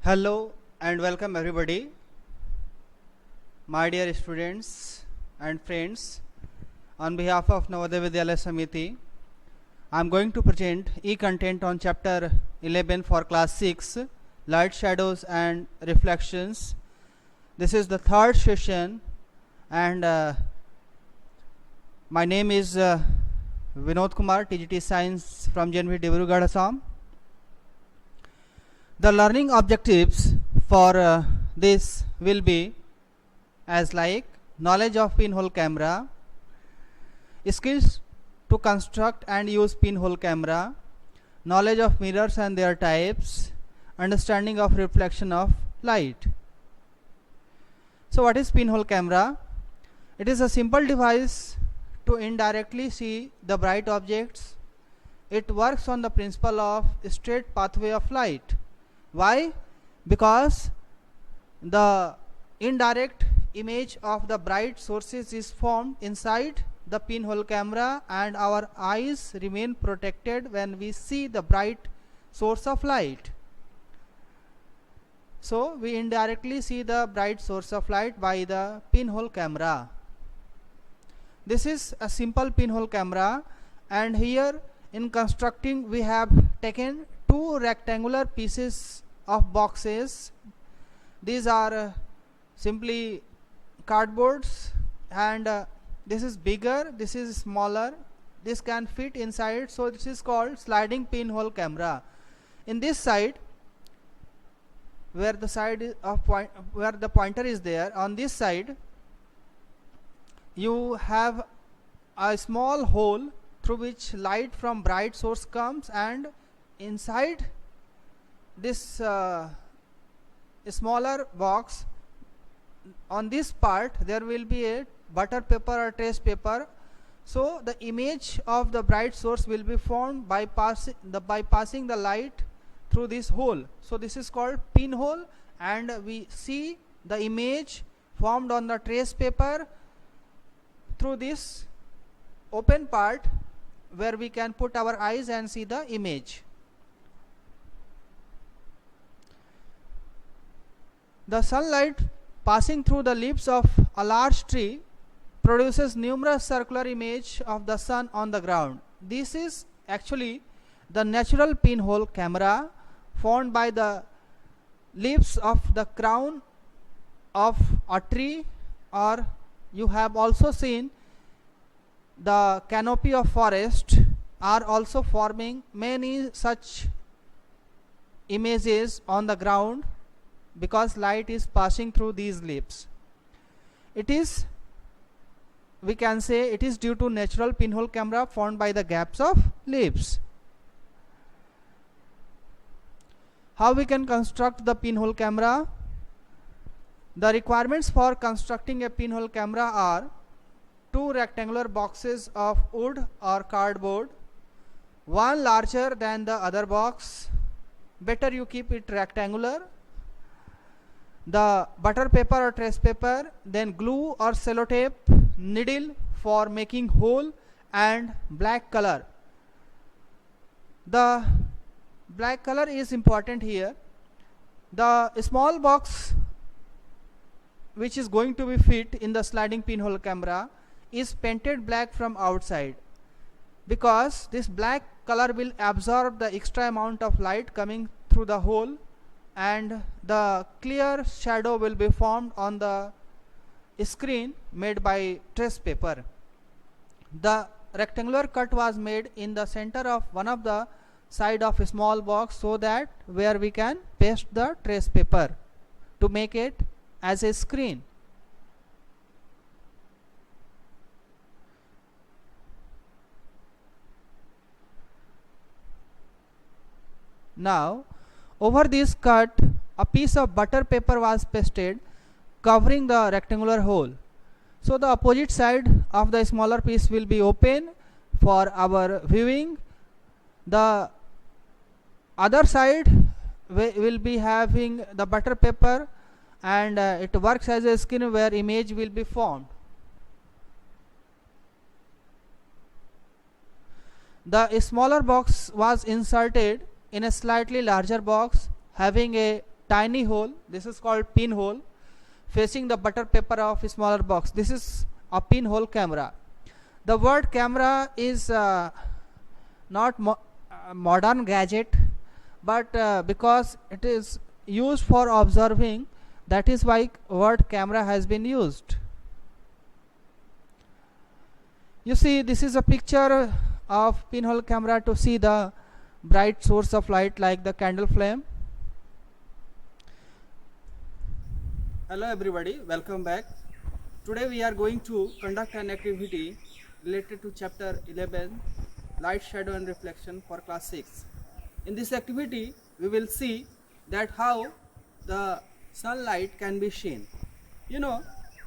Hello and welcome everybody, my dear students and friends. On behalf of Navodaya Vidyalaya Samiti, I am going to present e-content on chapter 11 for class 6, light, shadows and reflections. This is the third session and my name is Vinod Kumar, TGT Science from JNV Dibrugarh, Assam. The learning objectives for this will be as like knowledge of pinhole camera, skills to construct and use pinhole camera, knowledge of mirrors and their types, understanding of reflection of light. So what is pinhole camera? It is a simple device to indirectly see the bright objects. It works on the principle of straight pathway of light. Why? Because the indirect image of the bright sources is formed inside the pinhole camera and our eyes remain protected when we see the bright source of light. So we indirectly see the bright source of light by the pinhole camera. This is a simple pinhole camera, and here in constructing we have taken two rectangular pieces of boxes. These are simply cardboards, and this is bigger, this is smaller, this can fit inside, so this is called sliding pinhole camera. In this side, where the side of where the pointer is there, on this side you have a small hole through which light from bright source comes, and inside this smaller box, on this part there will be a butter paper or trace paper. So the image of the bright source will be formed by passing the light through this hole. So this is called pinhole, and we see the image formed on the trace paper through this open part where we can put our eyes and see the image. The sunlight passing through the leaves of a large tree produces numerous circular image of the sun on the ground. This is actually the natural pinhole camera formed by the leaves of the crown of a tree, or you have also seen the canopy of forest are also forming many such images on the ground because light is passing through these leaves. It is, we can say, it is due to natural pinhole camera formed by the gaps of leaves. How we can construct the pinhole camera? The requirements for constructing a pinhole camera are two rectangular boxes of wood or cardboard, one larger than the other box. Better you keep it rectangular. The butter paper or trace paper, then glue or sellotape, needle for making hole, and black color. The black color is important here. The small box which is going to be fit in the sliding pinhole camera is painted black from outside, because this black color will absorb the extra amount of light coming through the hole, and the clear shadow will be formed on the screen made by trace paper. The rectangular cut was made in the center of one of the side of a small box, so that where we can paste the trace paper to make it as a screen. Now over this cut, a piece of butter paper was pasted covering the rectangular hole. So the opposite side of the smaller piece will be open for our viewing. The other side will be having the butter paper, and it works as a screen where image will be formed. The smaller box was inserted in a slightly larger box having a tiny hole, this is called pinhole, facing the butter paper of a smaller box. This is a pinhole camera. The word camera is not modern gadget, but because it is used for observing, that is why word camera has been used. You see, this is a picture of pinhole camera to see the bright source of light like the candle flame. Hello everybody, welcome back. Today we are going to conduct an activity related to chapter 11, light, shadow and reflection, for class 6. In this activity we will see that how the sunlight can be seen. You know,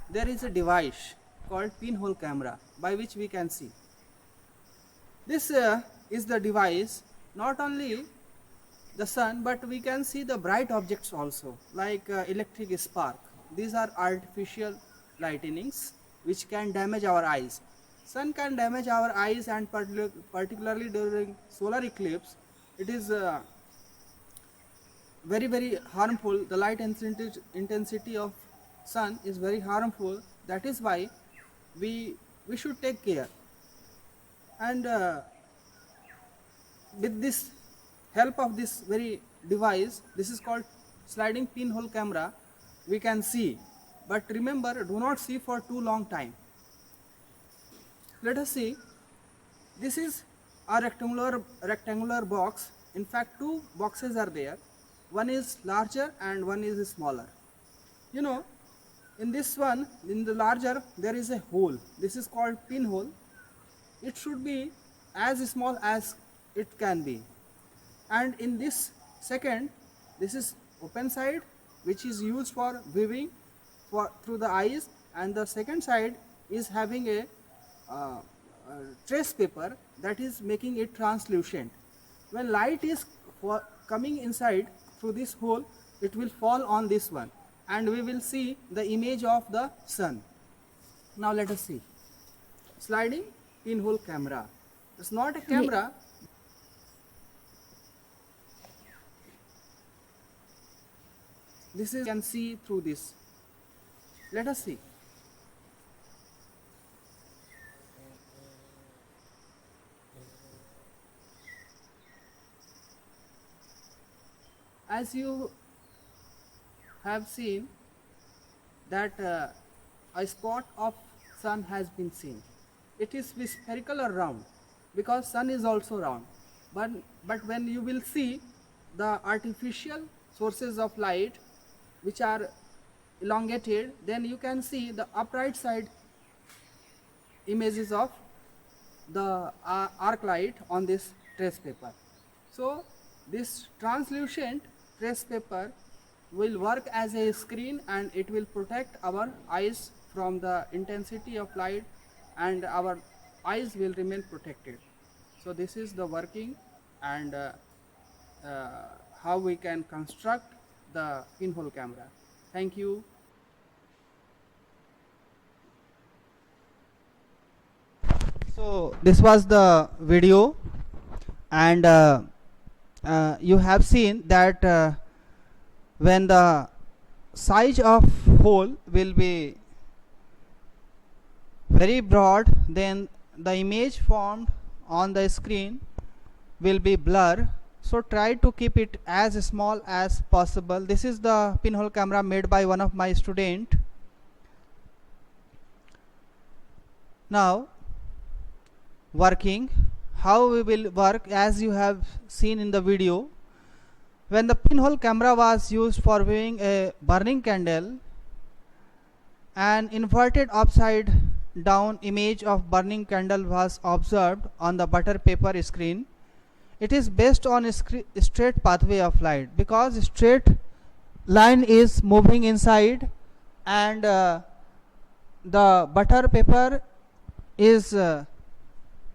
there is a device called pinhole camera by which we can see. This is the device, not only the sun, but we can see the bright objects also, like electric spark. These are artificial lightnings which can damage our eyes. Sun can damage our eyes, and particularly during solar eclipse it is very harmful. The light intensity of sun is very harmful. That is why we should take care. And with this help of this very device, this is called sliding pinhole camera, we can see. But remember, do not see for too long time. Let us see. This is a rectangular box. In fact, two boxes are there. One is larger and one is smaller. You know, in this one, in the larger, there is a hole. This is called pinhole. It should be as small as it can be. And in this second, this is open side, which is used for viewing through the eyes, and the second side is having a trace paper that is making it translucent. When light is coming inside through this hole, it will fall on this one, and we will see the image of the sun. Now let us see. Sliding pinhole camera. It's not a camera. This is, you can see through this. Let us see. As you have seen that a spot of sun has been seen. It is spherical or round, because sun is also round. But when you will see the artificial sources of light which are elongated, then you can see the upright side images of the arc light on this trace paper. So this translucent trace paper will work as a screen, and it will protect our eyes from the intensity of light, and our eyes will remain protected. So this is the working and how we can construct the pinhole camera. Thank you. So this was the video, and you have seen that when the size of hole will be very broad, then the image formed on the screen will be blur. So try to keep it as small as possible. This is the pinhole camera made by one of my student. Now working, how we will work, as you have seen in the video. When the pinhole camera was used for viewing a burning candle, an inverted upside down image of burning candle was observed on the butter paper screen. It is based on a straight pathway of light, because straight line is moving inside, and the butter paper is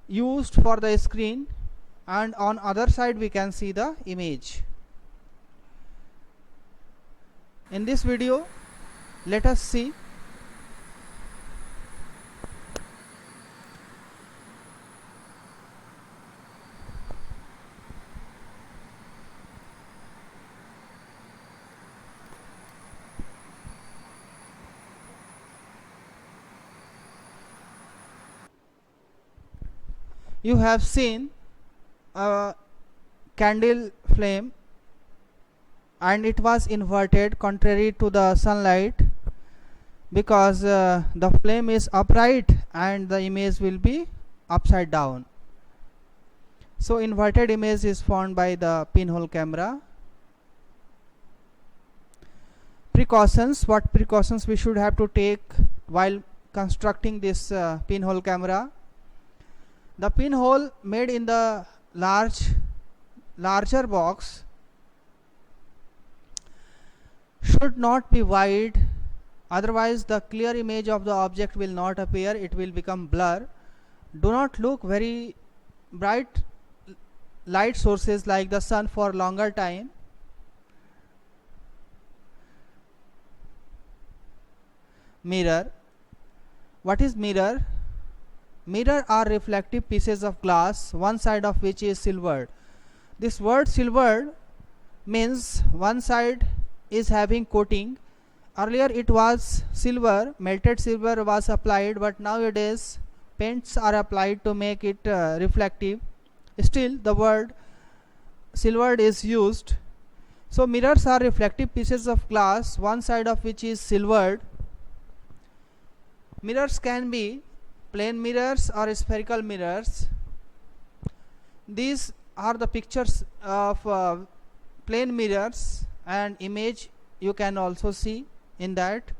used for the screen, and on other side we can see the image. In this video, let us see you have seen a candle flame and it was inverted contrary to the sunlight, because the flame is upright and the image will be upside down. So inverted image is found by the pinhole camera. Precautions, what precautions we should have to take while constructing this pinhole camera. The pinhole made in the larger box should not be wide, otherwise the clear image of the object will not appear, it will become blur. Do not look very bright light sources like the sun for longer time. Mirror. What is mirror? Mirror are reflective pieces of glass, one side of which is silvered. This word silvered means one side is having coating. Earlier it was silver, melted silver was applied, but nowadays paints are applied to make it reflective. Still the word silvered is used. So mirrors are reflective pieces of glass, one side of which is silvered. Mirrors can be plane mirrors or spherical mirrors. These are the pictures of plane mirrors, and image you can also see in that.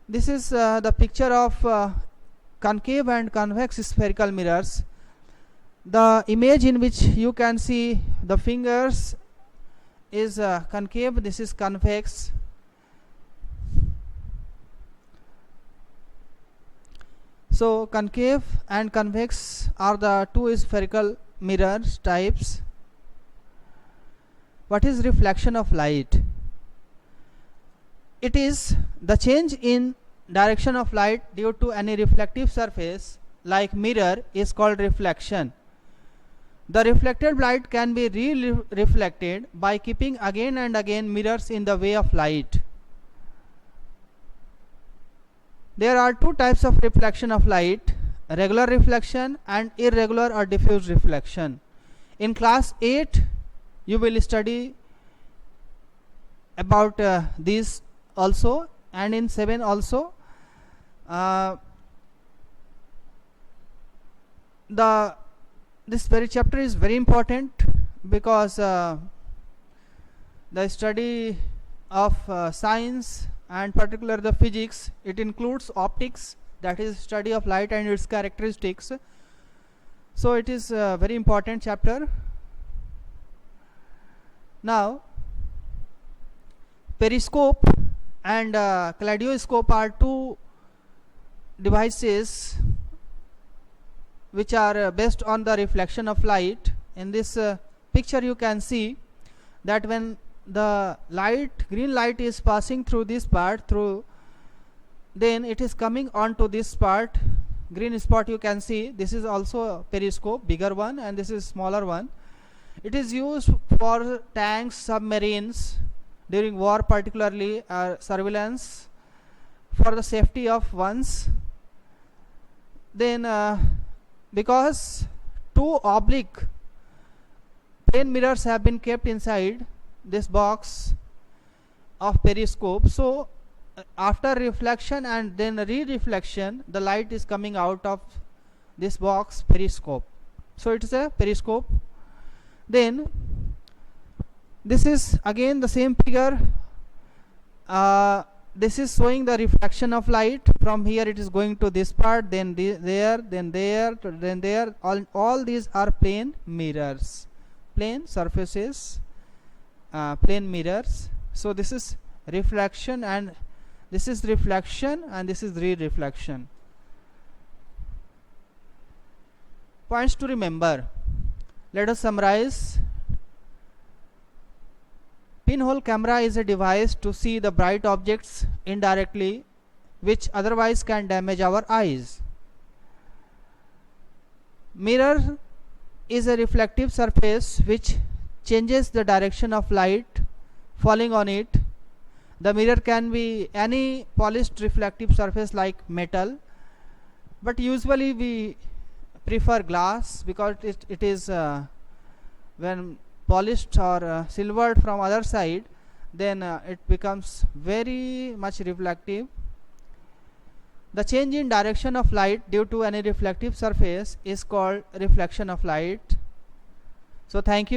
This is the picture of concave and convex spherical mirrors. The image in which you can see the fingers is concave, this is convex. So concave and convex are the two spherical mirrors types. What is reflection of light? It is the change in direction of light due to any reflective surface like mirror is called reflection. The reflected light can be reflected by keeping again and again mirrors in the way of light. There are two types of reflection of light, regular reflection and irregular or diffuse reflection. In class 8 you will study about these also, and in 7 also. This very chapter is very important because the study of science and particularly the physics, it includes optics, that is study of light and its characteristics. So it is a very important chapter. Now periscope and kaleidoscope are two devices which are based on the reflection of light. In this picture you can see that when the green light is passing through this part, then it is coming onto this part, green spot you can see. This is also a periscope, bigger one, and this is smaller one. It is used for tanks, submarines during war, particularly surveillance for the safety of ones. Then because two oblique plane mirrors have been kept inside this box of periscope, so after reflection and then re-reflection, the light is coming out of this box periscope. So it is a periscope. Then this is again the same figure. This is showing the reflection of light. From here it is going to this part, then there, then there, then there. All these are plane mirrors, plane surfaces, plane mirrors. So this is reflection, and this is reflection, and this is re-reflection. Points to remember. Let us summarize. Pinhole camera is a device to see the bright objects indirectly, which otherwise can damage our eyes. Mirror is a reflective surface which changes the direction of light falling on it. The mirror can be any polished reflective surface like metal, but usually we prefer glass because it is when polished or silvered from other side, then it becomes very much reflective. The change in direction of light due to any reflective surface is called reflection of light. So thank you.